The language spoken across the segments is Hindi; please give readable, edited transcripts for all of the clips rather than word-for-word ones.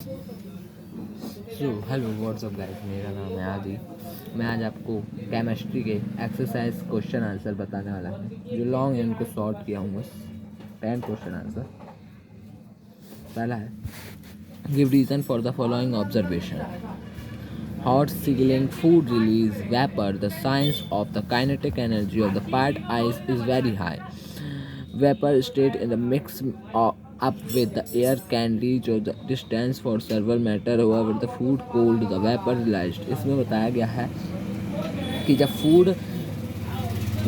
हेलो व्हाट्सअप गाइस, मेरा नाम है आदि। मैं आज आपको केमिस्ट्री के एक्सरसाइज क्वेश्चन आंसर बताने वाला हूँ। जो लॉन्ग है उनको शॉर्ट किया हूँ बस। 10 क्वेश्चन आंसर। पहला है, give reason for the following observation. Hot sizzling food release vapor. The science of the kinetic energy of the part ice is very high. Vapor state in the mix up with the air can reach or the distance for several meter. However, the food cooled, the vapor realized. इसमें बताया गया है कि जब फूड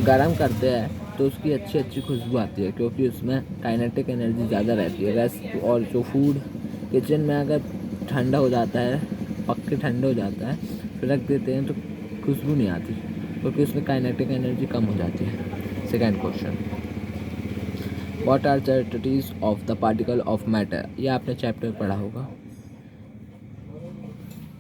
गर्म करते हैं तो उसकी अच्छी अच्छी खुशबू आती है, क्योंकि उसमें काइनेटिक एनर्जी ज़्यादा रहती है। वैसे और जो फूड किचन में अगर ठंडा हो जाता है, पक के ठंडा हो जाता है, फिर रख देते हैं तो खुशबू नहीं आती, क्योंकि उसमें काइनेटिक एनर्जी कम हो जाती है। सेकेंड क्वेश्चन, व्हाट आर चार्टिटीज of the particle of matter. ये आपने चैप्टर पढ़ा होगा।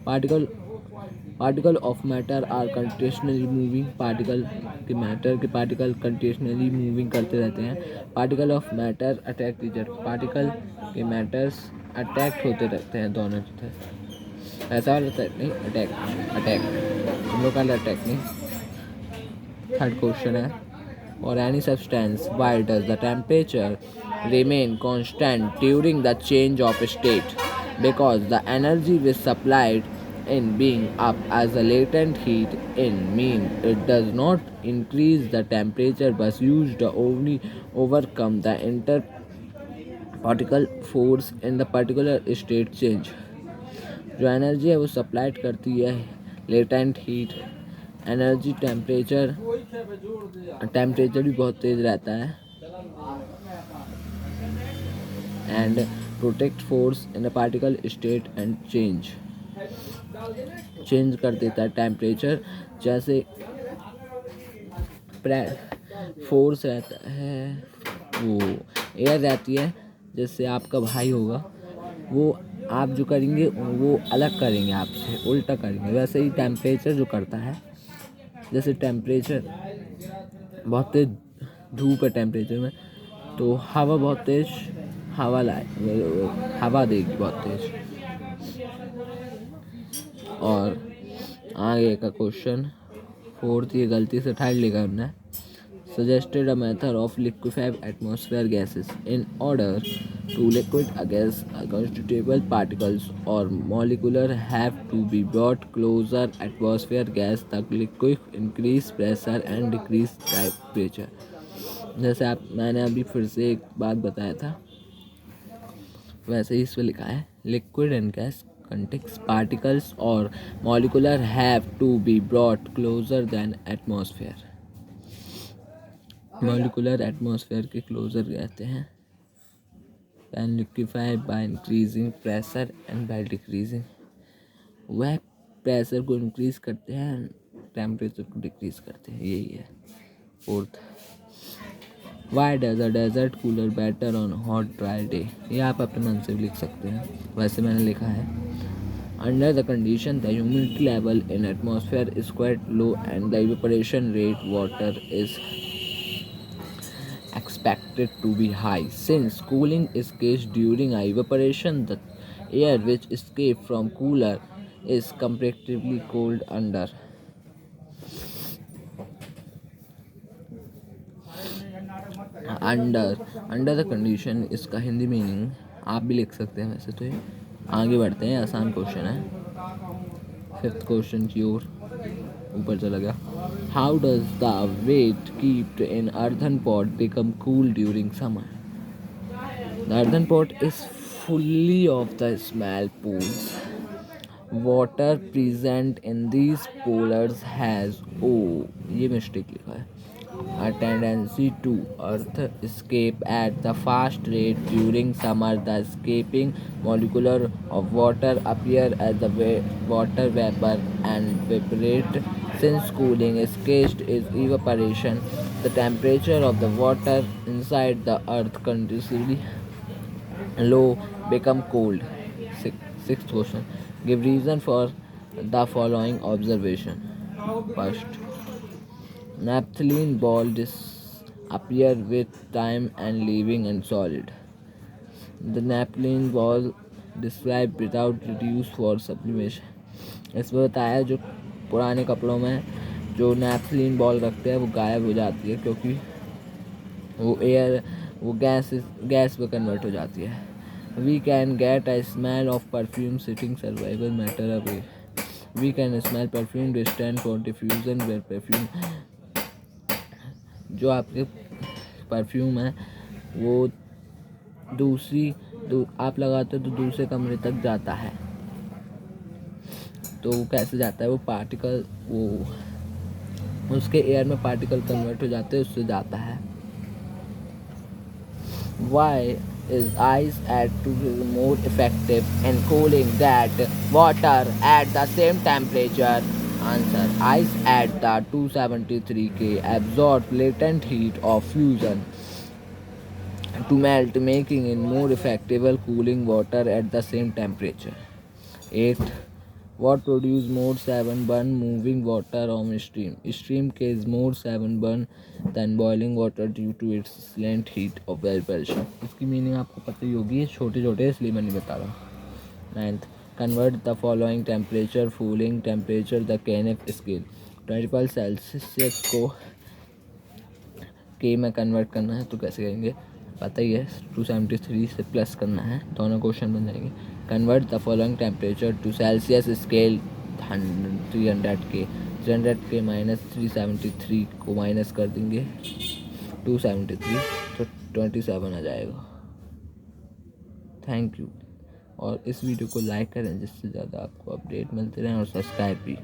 Particle of matter are continuously moving. Particle के मैटर के पार्टिकल कंटिन्यूसली मूविंग करते रहते हैं। पार्टिकल ऑफ मैटर अटैक टीचर। पार्टिकल के मैटर्स अटैक्ट होते रहते हैं दोनों तरफ। ऐसा वाला नहीं, अटैक अटैक हम लोग का अटैक नहीं। थर्ड क्वेश्चन है, और any substance why does the temperature remain constant during the change of state, because the energy is supplied in being up as a latent heat in mean it does not increase the temperature but used only overcome the interparticle force in the particular state change. जो एनर्जी है वो सप्लाइड करती है लेटेंट हीट। एनर्जी टेम्परेचर भी बहुत तेज़ रहता है and protect force in the particle state and change कर देता है टेम्परेचर। जैसे फोर्स रहता है, वो एयर रहती है। जैसे आपका भाई होगा, वो आप जो करेंगे वो अलग करेंगे, आपसे उल्टा करेंगे। वैसे ही टेम्परेचर जो करता है, जैसे टेम्परेचर बहुत तेज धूप है टेम्परेचर में, तो हवा बहुत तेज हवा देगी बहुत तेज। और आगे का क्वेश्चन फोर्थ, ये गलती से उठा लिखा हमने। suggested a method of liquefying atmosphere gases in order to liquid a gas. Constitutable particles or molecular have to be brought closer atmosphere gas तक liquid increase pressure and decrease temperature. जैसे मैंने अभी फिर से एक बात बताया था, वैसे ही इसमें लिखा है liquid and gas contains particles or molecular have to be brought closer than atmosphere. Molecular atmosphere के क्लोजर रहते हैं। Can liquefy by increasing pressure and by decreasing. वह प्रेशर को इंक्रीज करते हैं, टेम्परेचर को डिक्रीज करते हैं। यही है fourth. Why does a desert cooler better on hot dry day. ये आप अपने मन से भी लिख सकते हैं, वैसे मैंने लिखा है। Under the condition the humidity level in atmosphere is quite low and the evaporation rate water is expected to be high. Since cooling is case during evaporation, the air which escapes from cooler is comparatively cold under. Under the condition, इसका हिंदी मीनिंग आप भी लिख सकते हैं वैसे तो। ये आगे बढ़ते हैं, आसान क्वेश्चन है। फिफ्थ क्वेश्चन की ओर ऊपर चला गया। How does the wet kept in earthen pot become cool during summer. The earthen pot is fully of the small pools. Water present in these poolers has, ये मिस्टेक लिखा है, a tendency to earth escape at the fast rate during summer. The escaping molecule of water appear as the water vapor and evaporate. Since cooling is caged is evaporation, the temperature of the water inside the earth continuously low become cold. Sixth question, give reason for the following observation. First, naphthalene ball disappear with time and leaving in solid. The naphthalene ball describe without reduce for sublimation. इसमें बताया जो पुराने कपड़ों में जो नैपथलीन बॉल रखते हैं वो गायब हो जाती है क्योंकि वो गैस में कन्वर्ट हो जाती है। We can get a smell of perfume sitting survival matter away. We can smell perfume distant for diffusion where perfume. जो आपके परफ्यूम है वो आप लगाते हो तो दूसरे कमरे तक जाता है। तो वो कैसे जाता है, वो पार्टिकल वो उसके एयर में पार्टिकल कन्वर्ट हो जाते हैं, उससे जाता है। Why is ice add to be more effective in cooling that water at the same temperature? Answer: ice at the 273 K absorbs latent heat of fusion to melt, making it more effective cooling water at the same temperature. 8. What produce more 7 burn moving water on stream? Stream case more 7 burn than boiling water due to its slant heat of evaporation. इसकी मीनिंग आपको पता ही होगी, छोटे छोटे इसलिए मैं नहीं बता रहा। 9th. Convert the following temperature cooling temperature the KNF scale. 25 Celsius को के में कन्वर्ट करना है तो कैसे करेंगे पता ही है, 273 से प्लस करना है, दोनों क्वेश्चन बन जाएंगे। Convert the following temperature to celsius scale 300 के माइनस 373 को माइनस कर देंगे 273 तो 27 आ जाएगा। Thank you. और इस वीडियो को लाइक करें जिससे ज़्यादा आपको अपडेट मिलते रहें और सब्सक्राइब भी।